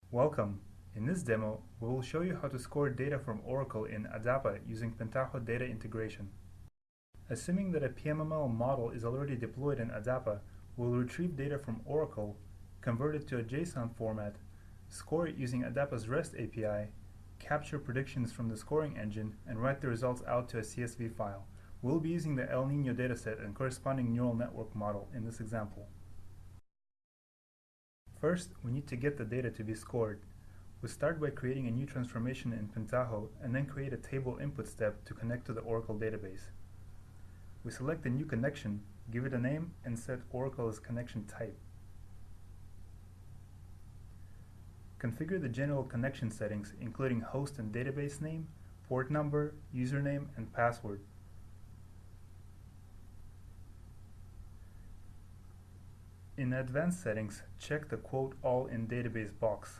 Welcome! In this demo, we will show you how to score data from Oracle in ADAPA using Pentaho Data Integration. Assuming that a PMML model is already deployed in ADAPA, we'll retrieve data from Oracle, convert it to a Json format, score it using ADAPA's REST API, capture predictions from the scoring engine, and write the results out to a CSV file. We'll be using the El Niño dataset and corresponding neural network model in this example. First, we need to get the data to be scored. We start by creating a new transformation in Pentaho and then create a table input step to connect to the Oracle database. We select a new connection, give it a name, and set Oracle as connection type. Configure the general connection settings, including host and database name, port number, username, and password. In advanced settings, check the quote all in database box.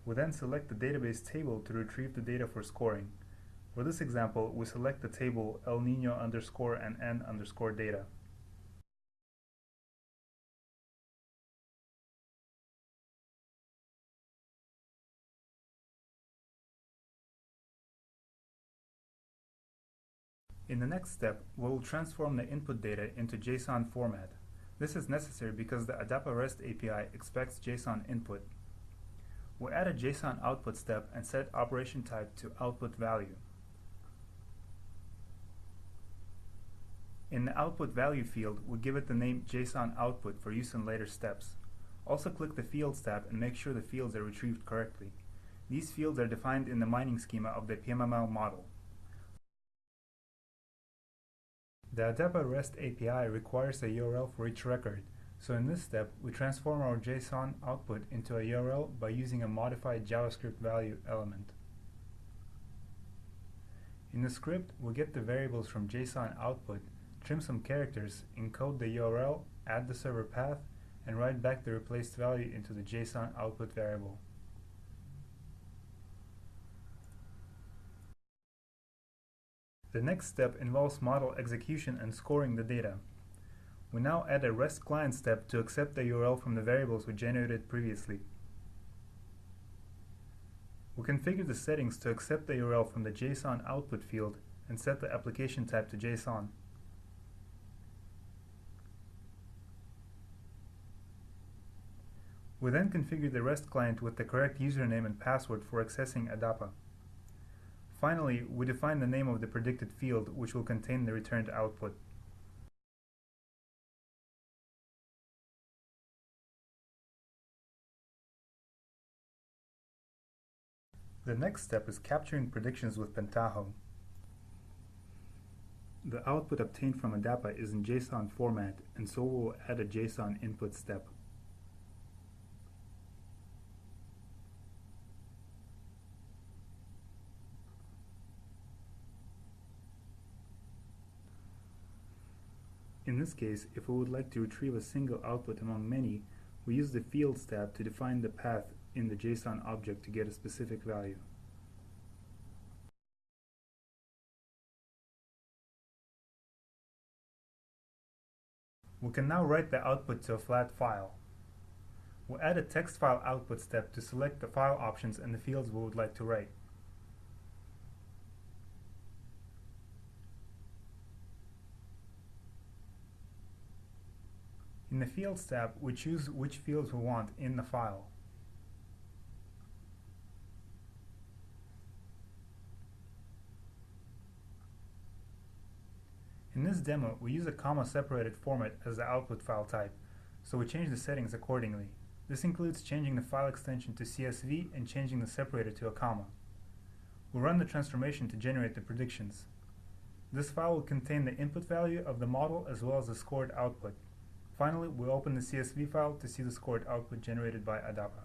We then select the database table to retrieve the data for scoring. For this example, we select the table El Niño underscore and N underscore data. In the next step, we will transform the input data into Json format. This is necessary because the ADAPA REST API expects Json input. We add a Json output step and set operation type to output value. In the output value field, we give it the name Json output for use in later steps. Also click the Fields tab and make sure the fields are retrieved correctly. These fields are defined in the mining schema of the PMML model. The ADAPA REST API requires a URL for each record, so in this step we transform our JSON output into a URL by using a modified JavaScript value element. In the script, we get the variables from JSON output, trim some characters, encode the URL, add the server path, and write back the replaced value into the JSON output variable. The next step involves model execution and scoring the data. We now add a REST client step to accept the URL from the variables we generated previously. We configure the settings to accept the URL from the JSON output field and set the application type to JSON. We then configure the REST client with the correct username and password for accessing ADAPA. Finally, we define the name of the predicted field, which will contain the returned output. The next step is capturing predictions with Pentaho. The output obtained from ADAPA is in JSON format, and so we will add a JSON input step. In this case, if we would like to retrieve a single output among many, we use the Fields tab to define the path in the JSON object to get a specific value. We can now write the output to a flat file. We'll add a text file output step to select the file options and the fields we would like to write. In the Fields tab, we choose which fields we want in the file. In this demo, we use a comma-separated format as the output file type, so we change the settings accordingly. This includes changing the file extension to CSV and changing the separator to a comma. We run the transformation to generate the predictions. This file will contain the input value of the model as well as the scored output. Finally, we open the CSV file to see the scored output generated by ADAPA.